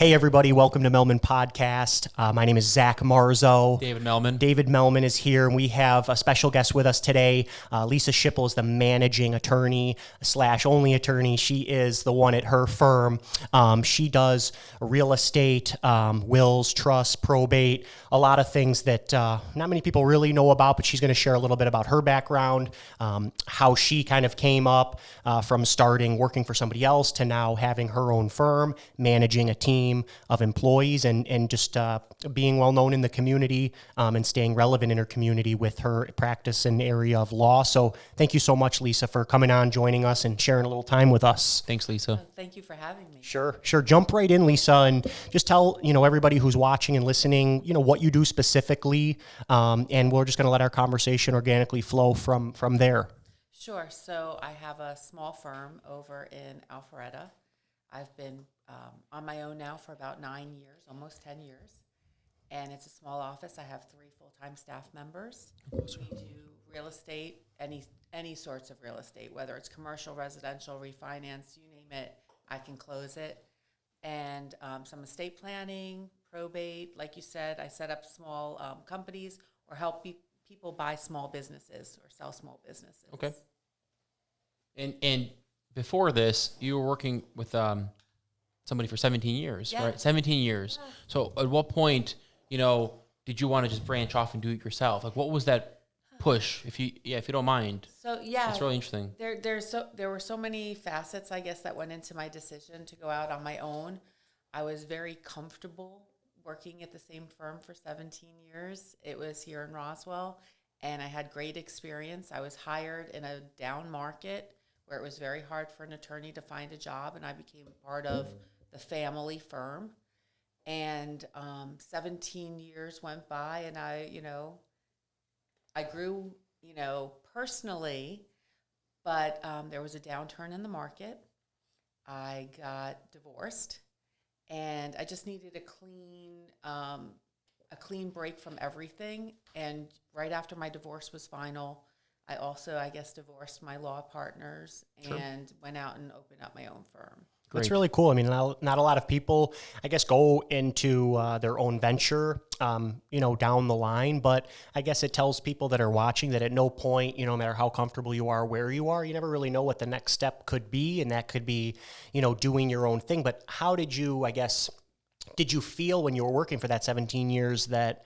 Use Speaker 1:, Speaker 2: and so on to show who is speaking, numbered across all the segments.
Speaker 1: Hey, everybody. Welcome to Melman Podcast. My name is Zach Marzo.
Speaker 2: David Melman.
Speaker 1: David Melman is here, and we have a special guest with us today. Lisa Shippel is the managing attorney / only attorney. She is the one at her firm. She does real estate, wills, trusts, probate, a lot of things that not many people really know about, but she's going to share a little bit about her background, how she kind of came up from starting working for somebody else to now having her own firm, managing a team of employees, and just being well known in the community and staying relevant in her community with her practice and area of law. So thank you so much, Lisa, for coming on, joining us, and sharing a little time with us.
Speaker 2: Thanks, Lisa.
Speaker 3: Thank you for having me.
Speaker 1: Sure. Jump right in, Lisa, and just tell everybody who's watching and listening, what you do specifically, and we're just going to let our conversation organically flow from there.
Speaker 3: Sure. So I have a small firm over in Alpharetta. I've been on my own now for about 9 years, almost 10 years. And it's a small office. I have 3 full-time staff members. We do real estate, any sorts of real estate, whether it's commercial, residential, refinance, you name it, I can close it. And some estate planning, probate, like you said, I set up small companies or help people buy small businesses or sell small businesses.
Speaker 2: Okay. And before this, you were working with somebody for 17 years,
Speaker 3: Yeah.
Speaker 2: right? 17 years. Yeah. So at what point, did you want to just branch off and do it yourself? Like, what was that push, if you don't mind?
Speaker 3: So, yeah.
Speaker 2: It's really interesting.
Speaker 3: There were so many facets, I guess, that went into my decision to go out on my own. I was very comfortable working at the same firm for 17 years. It was here in Roswell, and I had great experience. I was hired in a down market where it was very hard for an attorney to find a job, and I became part of the family firm. And 17 years went by, and I grew, personally, but there was a downturn in the market. I got divorced, and I just needed a clean break from everything. And right after my divorce was final, I also, divorced my law partners and went out and opened up my own firm.
Speaker 1: Great. That's really cool. I mean, not a lot of people, go into their own venture, down the line. But I guess it tells people that are watching that at no point, no matter how comfortable you are, where you are, you never really know what the next step could be. And that could be, doing your own thing. But how did you, did you feel when you were working for that 17 years that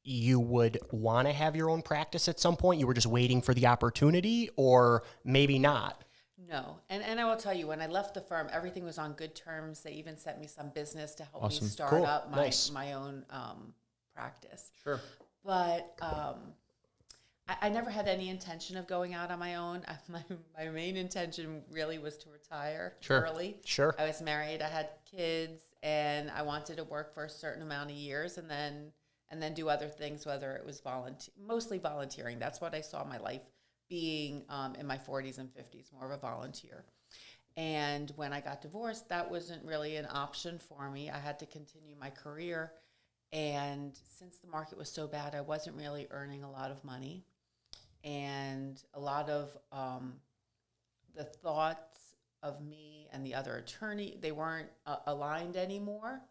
Speaker 1: you would want to have your own practice at some point? You were just waiting for the opportunity, or maybe not?
Speaker 3: No. And I will tell you, when I left the firm, everything was on good terms. They even sent me some business to help me start up my own practice.
Speaker 2: Sure.
Speaker 3: But I never had any intention of going out on my own. My main intention really was to retire early.
Speaker 1: Sure.
Speaker 3: I was married. I had kids, and I wanted to work for a certain amount of years and then do other things, whether it was mostly volunteering. That's what I saw my life being in my 40s and 50s, more of a volunteer. And when I got divorced, that wasn't really an option for me. I had to continue my career. And since the market was so bad, I wasn't really earning a lot of money. And a lot of the thoughts of me and the other attorney, they weren't aligned anymore.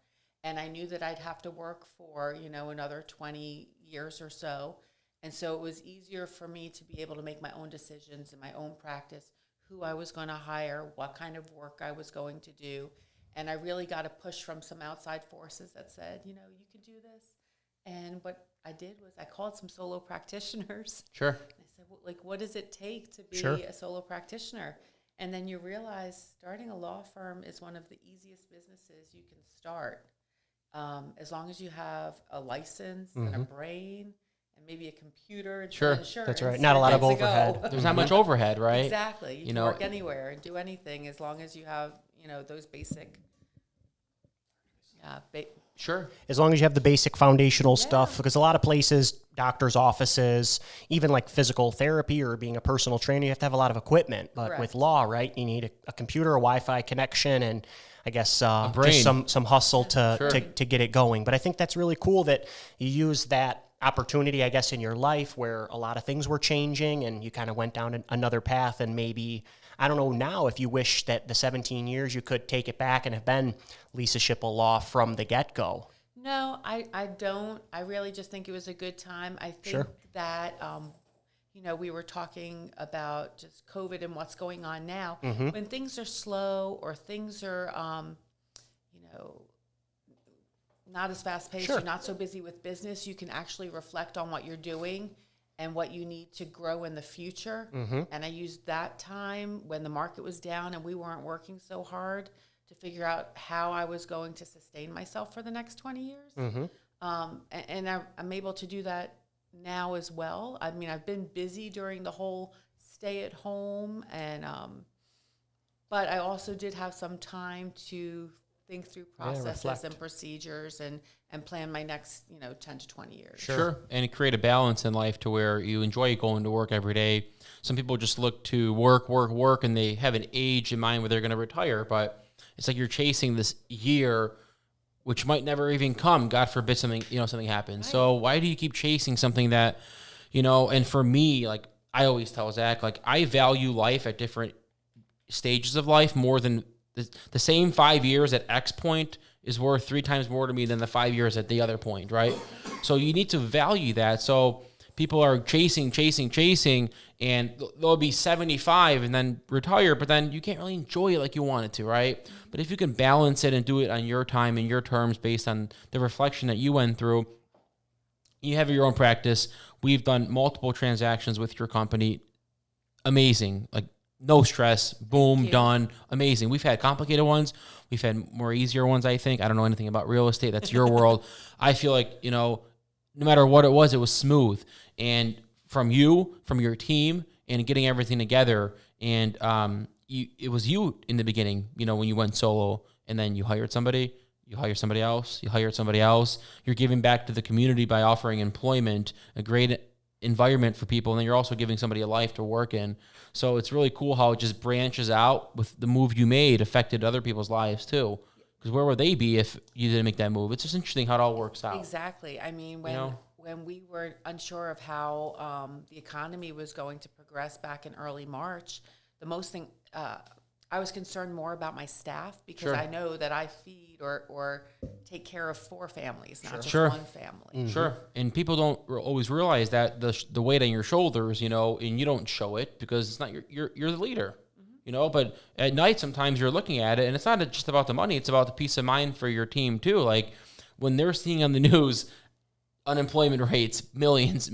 Speaker 3: And I knew that I'd have to work for, another 20 years or so. And so it was easier for me to be able to make my own decisions in my own practice, who I was going to hire, what kind of work I was going to do. And I really got a push from some outside forces that said, you can do this. And what I did was I called some solo practitioners.
Speaker 2: Sure.
Speaker 3: And I said, well, what does it take to be a solo practitioner? And then you realize starting a law firm is one of the easiest businesses you can start. As long as you have a license and a brain and maybe a computer and some insurance.
Speaker 1: That's right. Not a lot of overhead.
Speaker 2: There's not much overhead, right?
Speaker 3: Exactly. You can work anywhere and do anything as long as you have, those basic.
Speaker 1: Sure. As long as you have the basic foundational stuff, because a lot of places, doctors' offices, even like physical therapy or being a personal trainer, you have to have a lot of equipment. But
Speaker 3: Correct.
Speaker 1: With law, right, you need a computer, a Wi-Fi connection, and I guess
Speaker 2: brain.
Speaker 1: just some hustle to get it going. But I think that's really cool that you use that opportunity, I guess, in your life where a lot of things were changing and you kind of went down another path and maybe I don't know now if you wish that the 17 years you could take it back and have been Lisa Shippel Law from the get-go.
Speaker 3: No, I don't. I really just think it was a good time. I think
Speaker 1: Sure.
Speaker 3: that, we were talking about just COVID and what's going on now. When things are slow or things are, not as fast paced,
Speaker 1: Sure.
Speaker 3: you're not so busy with business, you can actually reflect on what you're doing and what you need to grow in the future. And I used that time when the market was down and we weren't working so hard to figure out how I was going to sustain myself for the next 20 years. And I'm able to do that now as well. I mean, I've been busy during the whole stay at home, and but I also did have some time to think through processes
Speaker 1: reflect.
Speaker 3: and procedures and plan my next 10 to 20 years.
Speaker 2: Sure. And create a balance in life to where you enjoy going to work every day. Some people just look to work, and they have an age in mind where they're going to retire, but it's like you're chasing this year, which might never even come. God forbid something happens.
Speaker 3: Right.
Speaker 2: So why do you keep chasing something that, and for me, like I always tell Zach, like I value life at different stages of life more than the same 5 years at X point is worth 3 times more to me than the 5 years at the other point, right? So you need to value that. So people are chasing, and they'll be 75 and then retire, but then you can't really enjoy it like you want it to, right? But if you can balance it and do it on your time and your terms based on the reflection that you went through, you have your own practice. We've done multiple transactions with your company. Amazing. Like no stress. Boom, done. Amazing. We've had complicated ones. We've had more easier ones, I think. I don't know anything about real estate. That's your world. I feel like, no matter what it was smooth. And from your team, and getting everything together. And it was you in the beginning, when you went solo, and then you hired somebody, you hire somebody else, you hired somebody else. You're giving back to the community by offering employment, a great environment for people, and then you're also giving somebody a life to work in. So it's really cool how it just branches out. With the move you made affected other people's lives too. Because where would they be if you didn't make that move? It's just interesting how it all works out.
Speaker 3: Exactly. I mean, when we were unsure of how the economy was going to progress back in early March, the most thing I was concerned more about my staff, because
Speaker 2: Sure.
Speaker 3: I know that I feed or take care of 4 families, not just
Speaker 2: Sure.
Speaker 3: one family.
Speaker 2: Sure. And people don't always realize that the weight on your shoulders, and you don't show it because it's not you're the leader, but at night sometimes you're looking at it and it's not just about the money, it's about the peace of mind for your team too. Like when they're seeing on the news unemployment rates, millions,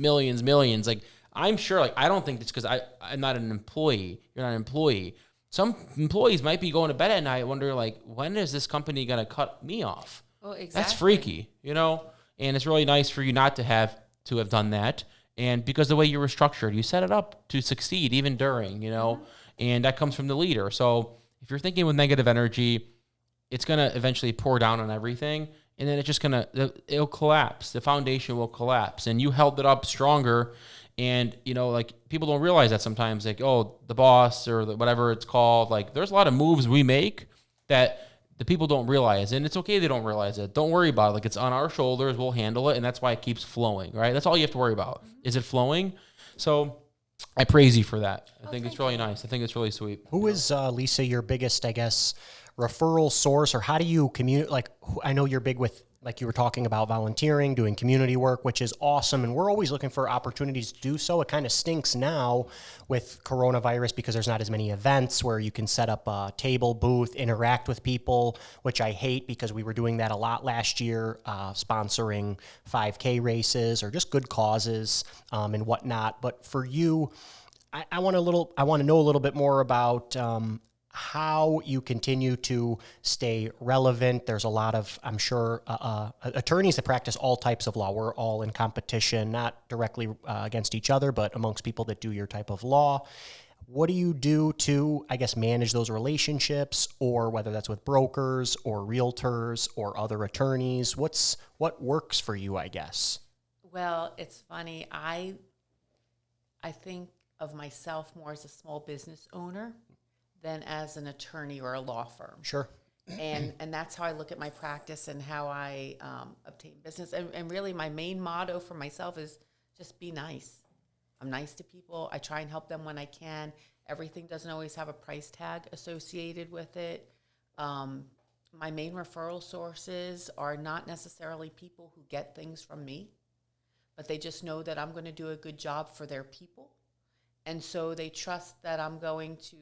Speaker 2: like I'm sure, like I don't think it's because I'm not an employee. You're not an employee. Some employees might be going to bed at night wondering, like, when is this company going to cut me off?
Speaker 3: Well, exactly.
Speaker 2: That's freaky, and it's really nice for you not to have done that. And because the way you were structured, you set it up to succeed even during, and that comes from the leader. So if you're thinking with negative energy, it's going to eventually pour down on everything. And then it's just it'll collapse. The foundation will collapse. And you held it up stronger. And, like people don't realize that sometimes, like, oh, the boss or whatever it's called, like there's a lot of moves we make that the people don't realize. And it's okay they don't realize it. Don't worry about it. Like it's on our shoulders. We'll handle it. And that's why it keeps flowing, right? That's all you have to worry about. Is it flowing? So I praise you for that. I think it's really nice. I think it's really sweet.
Speaker 1: Who is, Lisa, your biggest, I guess, referral source, or how do you communicate? Like, I know you're big with, like you were talking about, volunteering, doing community work, which is awesome. And we're always looking for opportunities to do so. It kind of stinks now with coronavirus because there's not as many events where you can set up a table, booth, interact with people, which I hate because we were doing that a lot last year, sponsoring 5K races or just good causes and whatnot. But for you, I want to know a little bit more about how you continue to stay relevant. There's a lot of, I'm sure, attorneys that practice all types of law. We're all in competition, not directly against each other, but amongst people that do your type of law. What do you do to, I guess, manage those relationships, or whether that's with brokers or realtors or other attorneys? What works for you, I guess?
Speaker 3: Well, it's funny. I think of myself more as a small business owner than as an attorney or a law firm.
Speaker 1: Sure.
Speaker 3: And that's how I look at my practice and how I obtain business. And really my main motto for myself is just be nice. I'm nice to people. I try and help them when I can. Everything doesn't always have a price tag associated with it. My main referral sources are not necessarily people who get things from me, but they just know that I'm going to do a good job for their people. And so they trust that I'm going to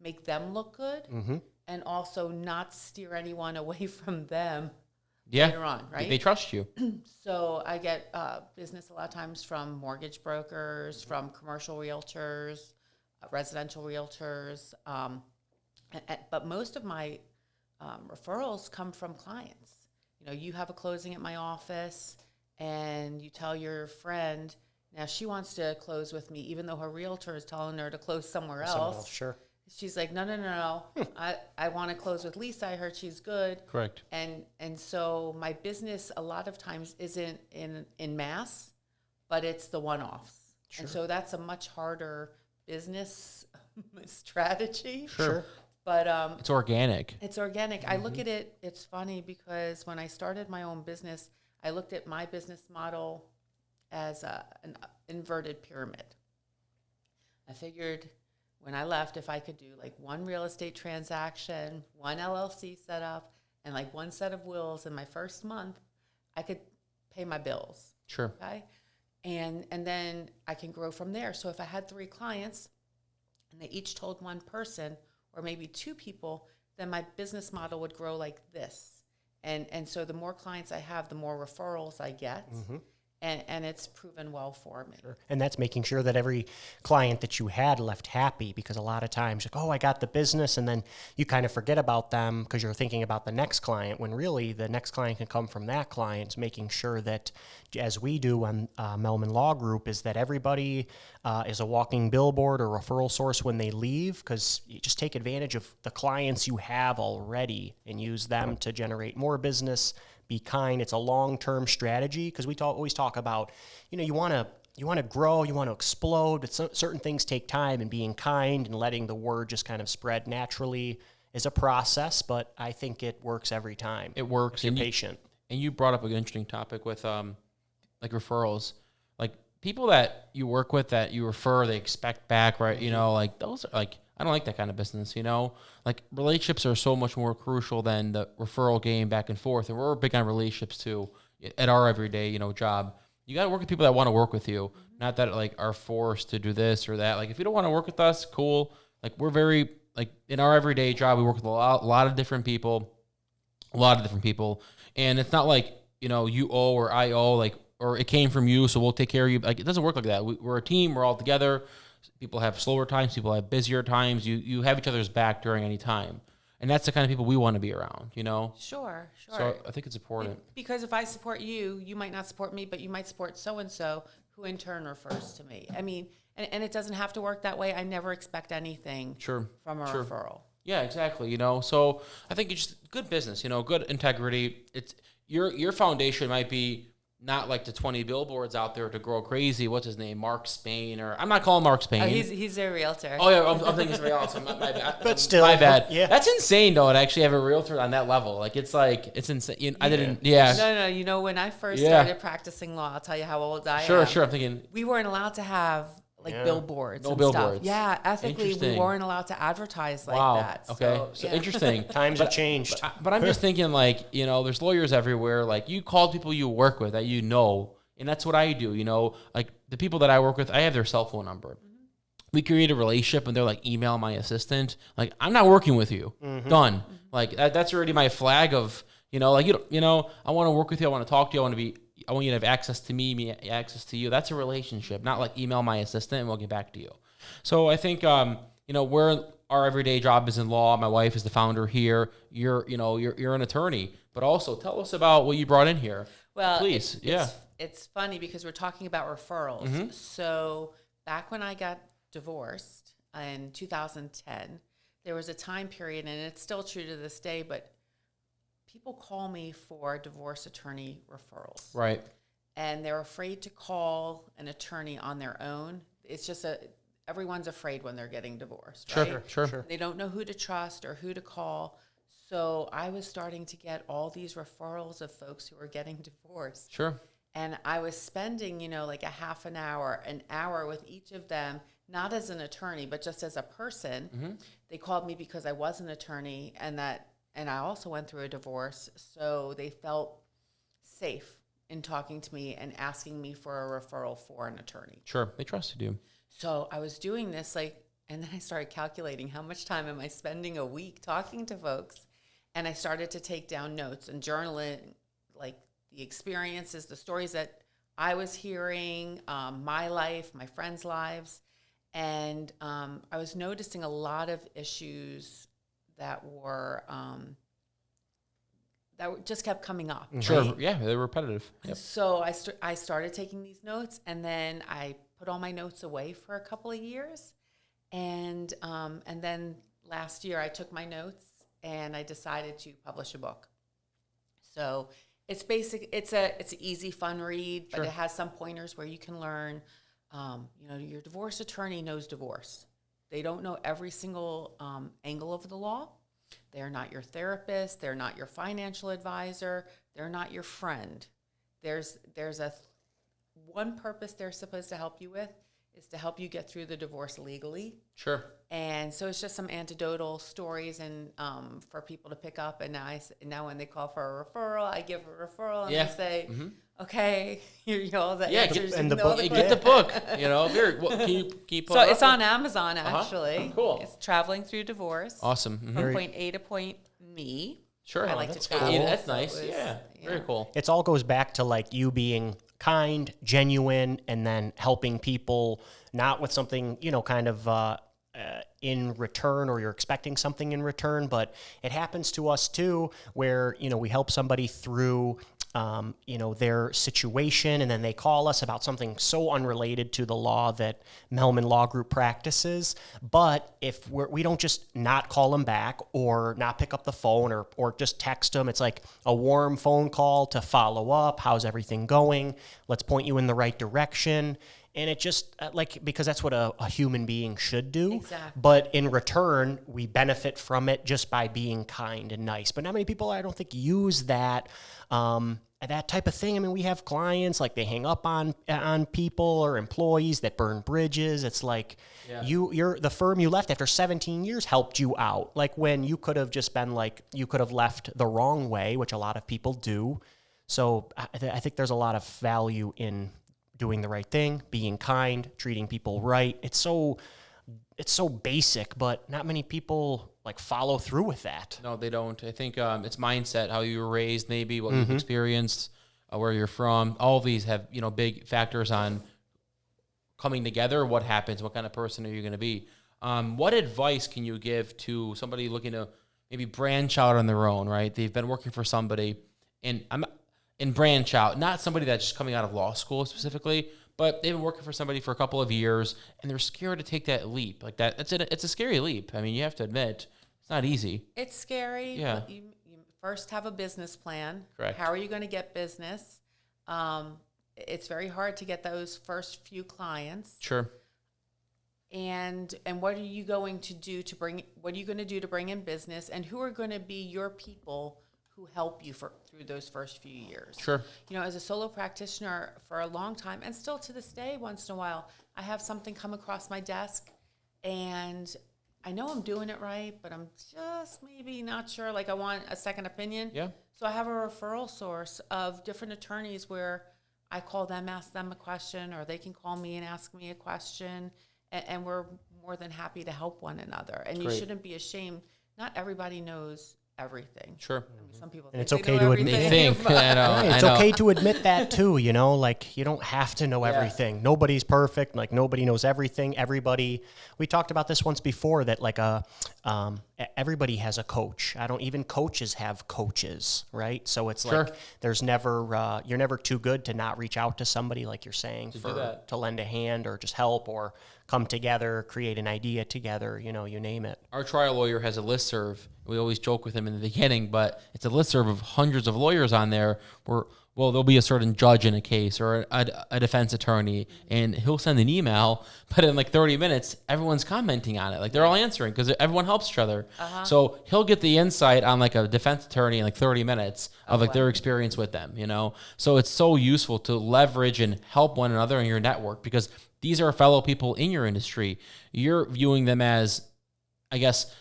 Speaker 3: make them look good and also not steer anyone away from them later on, right?
Speaker 2: They trust you.
Speaker 3: So I get business a lot of times from mortgage brokers, from commercial realtors, residential realtors. But most of my referrals come from clients. You know, you have a closing at my office and you tell your friend, now she wants to close with me, even though her realtor is telling her to close somewhere else.
Speaker 1: Sure.
Speaker 3: She's like, no. I want to close with Lisa. I heard she's good.
Speaker 2: Correct.
Speaker 3: And so my business a lot of times isn't in mass, but it's the one-offs. Sure. And so that's a much harder business strategy.
Speaker 2: Sure.
Speaker 3: But
Speaker 2: it's organic.
Speaker 3: It's organic. I look at it, it's funny because when I started my own business, I looked at my business model as an inverted pyramid. I figured when I left, if I could do like one real estate transaction, one LLC setup, and like one set of wills in my first month, I could pay my bills.
Speaker 2: Sure.
Speaker 3: Okay. And then I can grow from there. So if I had 3 clients and they each told one person or maybe 2 people, then my business model would grow like this. And so the more clients I have, the more referrals I get. And it's proven well for me.
Speaker 1: Sure. And that's making sure that every client that you had left happy, because a lot of times, like, oh, I got the business, and then you kind of forget about them because you're thinking about the next client, when really the next client can come from that client. Making sure that, as we do on Melman Law Group, is that everybody is a walking billboard or referral source when they leave, because you just take advantage of the clients you have already and use them to generate more business. Be kind. It's a long-term strategy, because we always talk about, you want to grow, you want to explode, but certain things take time, and being kind and letting the word just kind of spread naturally is a process, but I think it works every time.
Speaker 2: It works.
Speaker 1: If you're patient.
Speaker 2: And you brought up an interesting topic with like referrals. Like people that you work with that you refer, they expect back, right? Like those are like, I don't like that kind of business, Like relationships are so much more crucial than the referral game back and forth. And we're big on relationships too at our everyday, job. You got to work with people that want to work with you, not that like are forced to do this or that. Like if you don't want to work with us, cool. Like we're very, like in our everyday job, we work with a lot of different people, And it's not like, you owe or I owe, like, or it came from you, so we'll take care of you. Like it doesn't work like that. We're a team. We're all together. People have slower times. People have busier times. You have each other's back during any time. And that's the kind of people we want to be around,
Speaker 3: Sure.
Speaker 2: So I think it's important.
Speaker 3: Because if I support you, you might not support me, but you might support so-and-so, who in turn refers to me. I mean, and it doesn't have to work that way. I never expect anything from a referral.
Speaker 2: Yeah, exactly. So I think it's just good business, good integrity. It's your foundation might be not like the 20 billboards out there to grow crazy. What's his name? Mark Spain, or I'm not calling Mark Spain.
Speaker 3: Oh, he's a realtor.
Speaker 2: Oh yeah, I'm thinking he's a realtor. My bad.
Speaker 1: But still,
Speaker 2: my bad.
Speaker 1: Yeah,
Speaker 2: that's insane though. To actually have a realtor on that level, like it's insane. I didn't. Yeah.
Speaker 3: No. When I first started practicing law, I'll tell you how old I am.
Speaker 2: Sure. I'm thinking
Speaker 3: we weren't allowed to have billboards.
Speaker 2: No
Speaker 3: and
Speaker 2: billboards.
Speaker 3: Stuff. Yeah, ethically, we weren't allowed to advertise like that.
Speaker 2: Okay. So interesting.
Speaker 1: Times have changed.
Speaker 2: But I'm just thinking, like, there's lawyers everywhere. Like, you call people you work with that and that's what I do. Like the people that I work with, I have their cell phone number. We create a relationship, and they're like, email my assistant. Like, I'm not working with you. Done. Like that's already my flag of, like I want to work with you. I want to talk to you. I want you to have access to me access to you. That's a relationship, not like email my assistant and we'll get back to you. So I think, our everyday job is in law. My wife is the founder here. You're an attorney, but also tell us about what you brought in here.
Speaker 3: Well,
Speaker 2: please.
Speaker 3: It's funny because we're talking about referrals. So back when I got divorced in 2010, there was a time period, and it's still true to this day, but people call me for divorce attorney referrals.
Speaker 2: Right.
Speaker 3: And they're afraid to call an attorney on their own. It's just everyone's afraid when they're getting divorced, right?
Speaker 2: Sure.
Speaker 3: They don't know who to trust or who to call. So I was starting to get all these referrals of folks who were getting divorced.
Speaker 2: Sure.
Speaker 3: And I was spending, like a half an hour with each of them, not as an attorney, but just as a person. They called me because I was an attorney, and I also went through a divorce, so they felt safe in talking to me and asking me for a referral for an attorney.
Speaker 2: Sure, they trusted you.
Speaker 3: So I was doing this, and then I started calculating how much time am I spending a week talking to folks, and I started to take down notes and journaling, like the experiences, the stories that I was hearing, my life, my friends' lives, and I was noticing a lot of issues that just kept coming up.
Speaker 2: Sure,
Speaker 3: right?
Speaker 2: yeah, they're repetitive. Yep.
Speaker 3: So I started taking these notes, and then I put all my notes away for a couple of years, and then last year I took my notes and I decided to publish a book. So it's basic. It's an easy, fun read, but
Speaker 2: Sure.
Speaker 3: it has some pointers where you can learn. Your divorce attorney knows divorce. They don't know every single angle of the law. They're not your therapist. They're not your financial advisor. They're not your friend. There's one purpose they're supposed to help you with is to help you get through the divorce legally.
Speaker 2: Sure.
Speaker 3: And so it's just some anecdotal stories and for people to pick up. And now when they call for a referral, I give a referral and
Speaker 2: Yeah.
Speaker 3: they say, okay, here's all the
Speaker 2: Yeah,
Speaker 3: answers
Speaker 1: and the
Speaker 3: all
Speaker 1: book-
Speaker 2: You get the book. Can you pull
Speaker 3: So
Speaker 2: it
Speaker 3: it's
Speaker 2: up?
Speaker 3: on Amazon, actually.
Speaker 2: Cool.
Speaker 3: It's Traveling Through Divorce.
Speaker 2: Awesome.
Speaker 3: From point A to point me.
Speaker 2: Sure.
Speaker 3: I like to
Speaker 2: that's
Speaker 3: travel,
Speaker 2: cool. That's
Speaker 3: so
Speaker 2: nice.
Speaker 3: it was-
Speaker 2: Yeah. Very cool.
Speaker 1: It all goes back to like you being kind, genuine, and then helping people, not with something, kind of in return, or you're expecting something in return, but it happens to us too, where, we help somebody through, their situation, and then they call us about something so unrelated to the law that Melman Law Group practices. But if we don't just not call them back or not pick up the phone or just text them, it's like a warm phone call to follow up. How's everything going? Let's point you in the right direction. And it just because that's what a human being should do.
Speaker 3: Exactly.
Speaker 1: But in return, we benefit from it just by being kind and nice. But not many people, I don't think, use that type of thing. I mean, we have clients like they hang up on people or employees that burn bridges. It's like you're the firm you left after 17 years helped you out. Like when you could have just been you could have left the wrong way, which a lot of people do. So I think there's a lot of value in doing the right thing, being kind, treating people right. It's so basic, but not many people follow through with that.
Speaker 2: No, they don't. I think it's mindset, how you were raised, maybe what you've experienced, where you're from. All of these have big factors on coming together. What happens? What kind of person are you going to be? What advice can you give to somebody looking to maybe branch out on their own? Right? They've been working for somebody, and branch out. Not somebody that's just coming out of law school specifically, but they've been working for somebody for a couple of years, and they're scared to take that leap. Like that, it's a scary leap. I mean, you have to admit, it's not easy.
Speaker 3: It's scary.
Speaker 2: Yeah.
Speaker 3: But you first have a business plan.
Speaker 2: Correct.
Speaker 3: How are you going to get business? It's very hard to get those first few clients.
Speaker 2: Sure.
Speaker 3: And what are you going to do to bring in business, and who are going to be your people who help you through those first few years?
Speaker 2: Sure.
Speaker 3: As a solo practitioner for a long time, and still to this day, once in a while, I have something come across my desk, and I know I'm doing it right, but I'm just maybe not sure. Like I want a second opinion.
Speaker 2: Yeah.
Speaker 3: So I have a referral source of different attorneys where I call them, ask them a question, or they can call me and ask me a question, and we're more than happy to help one another. And you
Speaker 2: Great.
Speaker 3: shouldn't be ashamed. Not everybody knows everything.
Speaker 2: Sure.
Speaker 3: I mean, some people
Speaker 1: And
Speaker 3: think
Speaker 1: it's
Speaker 3: they
Speaker 1: okay
Speaker 3: know
Speaker 1: to admit
Speaker 3: everything,
Speaker 2: They think.
Speaker 3: but-
Speaker 2: I know.
Speaker 1: Hey, it's
Speaker 2: I know.
Speaker 1: okay to admit that too, you don't have to know everything. Nobody's perfect. Nobody knows everything. Everybody, we talked about this once before that everybody has a coach. Even coaches have coaches, right? So it's
Speaker 2: Sure.
Speaker 1: there's never, you're never too good to not reach out to somebody like you're saying
Speaker 2: do that.
Speaker 1: to lend a hand or just help or come together, create an idea together, you name it.
Speaker 2: Our trial lawyer has a listserv. We always joke with him in the beginning, but it's a listserv of hundreds of lawyers on there where, there'll be a certain judge in a case or a defense attorney, and he'll send an email, but in 30 minutes, everyone's commenting on it. They're all answering because everyone helps each other. So he'll get the insight on a defense attorney in 30 minutes of their experience with them, So it's so useful to leverage and help one another in your network because these are fellow people in your industry. You're viewing them as, I guess,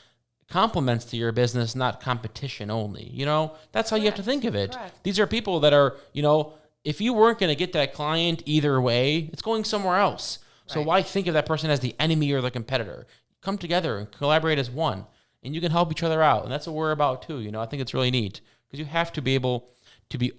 Speaker 2: compliments to your business, not competition only. You know, that's how you have to think of it.
Speaker 3: Correct.
Speaker 2: These are people that are, you know, if you weren't going to get that client either way, it's going somewhere else. So
Speaker 3: Right.
Speaker 2: why think of that person as the enemy or the competitor? Come together and collaborate as one, and you can help each other out. And that's what we're about too. You know, I think it's really neat because you have to be able to be,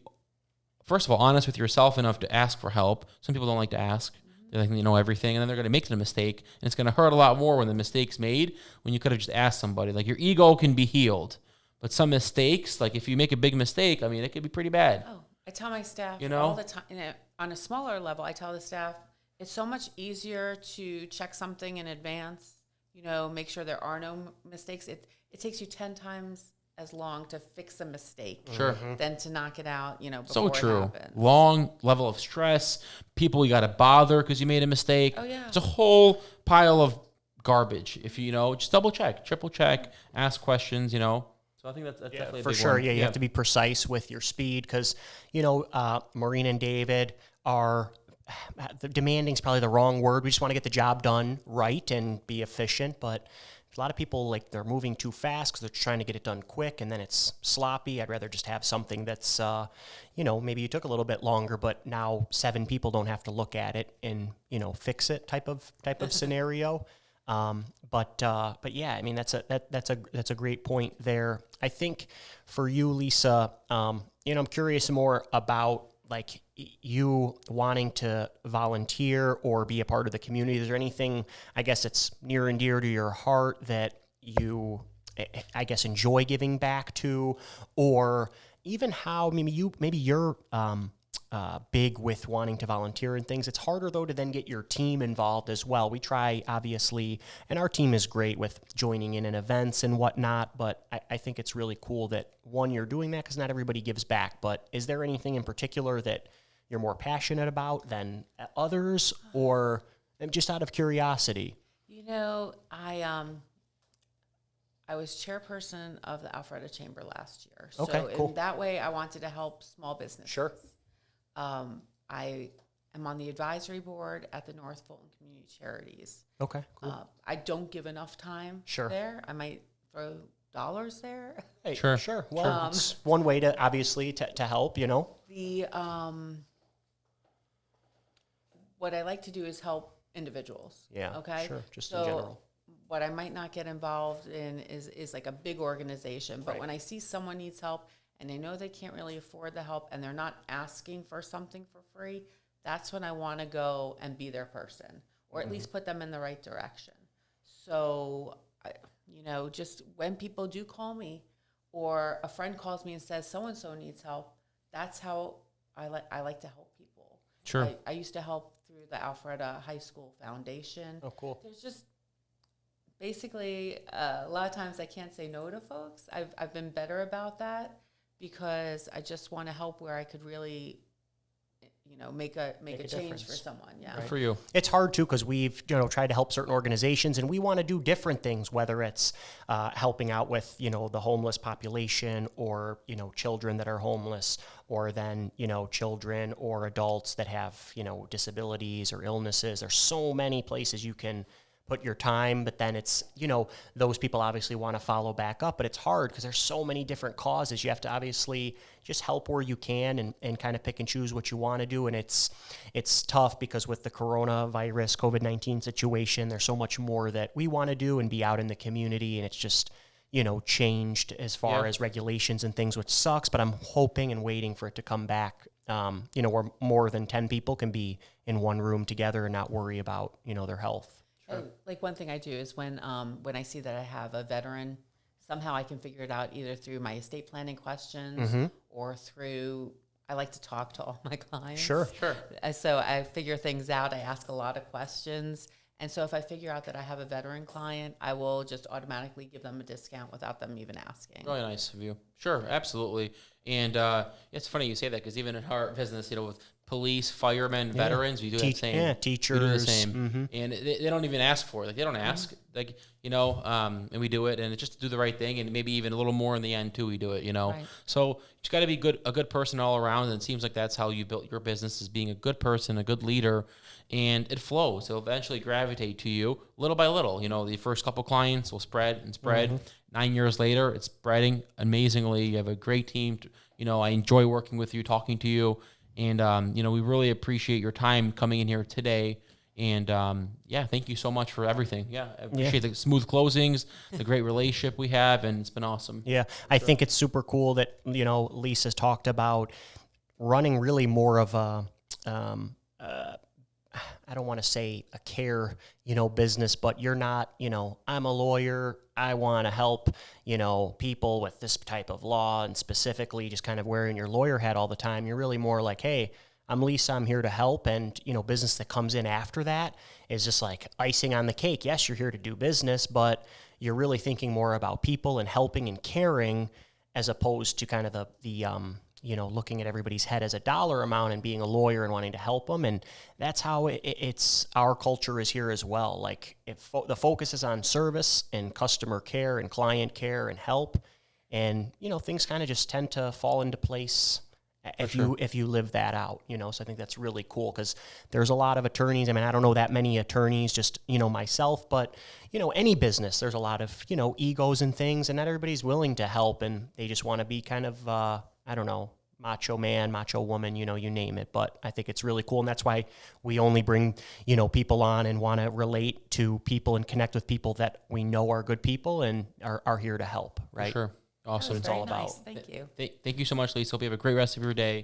Speaker 2: first of all, honest with yourself enough to ask for help. Some people don't like to ask. They think they know everything, and then they're going to make the mistake, and it's going to hurt a lot more when the mistake's made when you could have just asked somebody. Like, your ego can be healed, but some mistakes, like if you make a big mistake, I mean, it could be pretty bad.
Speaker 3: Oh, I tell my staff
Speaker 2: You know?
Speaker 3: all the time, on a smaller level, I tell the staff, it's so much easier to check something in advance, you know, make sure there are no mistakes. It takes you 10 times as long to fix a mistake
Speaker 2: Sure.
Speaker 3: than to knock it out, you know,
Speaker 2: So
Speaker 3: before
Speaker 2: true.
Speaker 3: it happens.
Speaker 2: Long level of stress, people you got to bother because you made a mistake.
Speaker 3: Oh, yeah.
Speaker 2: It's a whole pile of garbage. If you know, just double check, triple check, ask questions, you know. So I think that's definitely a
Speaker 1: for
Speaker 2: big
Speaker 1: sure.
Speaker 2: one.
Speaker 1: Yeah, you have to be precise with your speed because, you know, Maureen and David are demanding is probably the wrong word. We just want to get the job done right and be efficient. But a lot of people, like, they're moving too fast because they're trying to get it done quick, and then it's sloppy. I'd rather just have something that's, you know, maybe you took a little bit longer, but now 7 people don't have to look at it and, you know, fix it type of scenario. But yeah, I mean, that's a great point there. I think for you, Lisa, you know, I'm curious more about, like, you wanting to volunteer or be a part of the community. Is there anything, I guess, it's near and dear to your heart that you, I guess, enjoy giving back to, or even how maybe you're big with wanting to volunteer and things? It's harder, though, to then get your team involved as well. We try, obviously, and our team is great with joining in events and whatnot, but I think it's really cool that, one, you're doing that because not everybody gives back. But is there anything in particular that you're more passionate about than others, or just out of curiosity?
Speaker 3: You know, I was chairperson of the Alpharetta Chamber last year.
Speaker 1: Okay,
Speaker 3: so
Speaker 1: cool.
Speaker 3: in that way, I wanted to help small businesses.
Speaker 1: Sure.
Speaker 3: I am on the advisory board at the North Fulton Community Charities.
Speaker 1: Okay, cool.
Speaker 3: I don't give enough time
Speaker 1: Sure.
Speaker 3: there. I might throw dollars there.
Speaker 1: Hey,
Speaker 2: Sure.
Speaker 1: sure. Well, it's one way to, obviously, to help, you know?
Speaker 3: The what I like to do is help individuals.
Speaker 1: Yeah,
Speaker 3: Okay.
Speaker 1: sure, just in
Speaker 3: So
Speaker 1: general.
Speaker 3: what I might not get involved in is like a big organization. But
Speaker 1: Right.
Speaker 3: when I see someone needs help and they know they can't really afford the help and they're not asking for something for free, that's when I want to go and be their person, or at least put them in the right direction. So, you know, just when people do call me, or a friend calls me and says so-and-so needs help, that's how I like to help people.
Speaker 2: Sure.
Speaker 3: I used to help through the Alpharetta High School Foundation.
Speaker 1: Oh, cool.
Speaker 3: There's just basically a lot of times I can't say no to folks. I've been better about that because I just want to help where I could really, you know, make a change
Speaker 1: difference.
Speaker 3: for someone. Yeah.
Speaker 2: Good for you.
Speaker 1: It's hard too because we've, you know, tried to help certain organizations, and we want to do different things, whether it's helping out with, you know, the homeless population, or, you know, children that are homeless, or then, you know, children or adults that have, you know, disabilities or illnesses. There's so many places you can put your time, but then it's, you know, those people obviously want to follow back up, but it's hard because there's so many different causes. You have to obviously just help where you can and kind of pick and choose what you want to do. And it's tough because with the coronavirus, COVID-19 situation, there's so much more that we want to do and be out in the community. And it's just, you know, changed as far as regulations and things, which sucks, but I'm hoping and waiting for it to come back, you know, where more than 10 people can be in one room together and not worry about, you know, their health.
Speaker 3: Oh, like one thing I do is when I see that I have a veteran, somehow I can figure it out either through my estate planning questions or through, I like to talk to all my clients.
Speaker 1: Sure.
Speaker 3: So I figure things out. I ask a lot of questions. And so if I figure out that I have a veteran client, I will just automatically give them a discount without them even asking.
Speaker 2: Really nice of you. Sure, absolutely. And it's funny you say that because even in our business, you know, with police, firemen, veterans. We do that same.
Speaker 1: Yeah, teachers.
Speaker 2: We do the same. And they don't even ask for it. Like, they don't ask. Like, and we do it, and it's just to do the right thing, and maybe even a little more in the end too. We do it,
Speaker 3: Right.
Speaker 2: So you just got to be a good person all around, and it seems like that's how you built your business, is being a good person, a good leader, and it flows. It'll eventually gravitate to you little by little. The first couple clients will spread and spread. 9 years later, it's spreading amazingly. You have a great team. I enjoy working with you, talking to you, and we really appreciate your time coming in here today. And thank you so much for everything. Yeah, I appreciate the smooth closings, the great relationship we have, and it's been awesome.
Speaker 1: Yeah, I think it's super cool that Lisa's talked about running really more of a I don't want to say a care business, but you're not I'm a lawyer, I want to help people with this type of law, and specifically just kind of wearing your lawyer hat all the time. You're really more like, hey, I'm Lisa, I'm here to help, and business that comes in after that is just like icing on the cake. Yes, you're here to do business, but you're really thinking more about people and helping and caring, as opposed to kind of the looking at everybody's head as a dollar amount and being a lawyer and wanting to help them. And that's how it's our culture is here as well. Like, if the focus is on service and customer care and client care and help, and things kind of just tend to fall into place if you live that out, so I think that's really cool, because there's a lot of attorneys. I mean, I don't know that many attorneys, just, myself, but, any business, there's a lot of, egos and things, and not everybody's willing to help, and they just want to be kind of, I don't know, macho man, macho woman, you name it. But I think it's really cool, and that's why we only bring, people on and want to relate to people and connect with people that we know are good people and are here to help, right?
Speaker 2: For sure. Awesome.
Speaker 3: It's all about. Thank you.
Speaker 2: Thank you so much, Lisa. Hope you have a great rest of your day.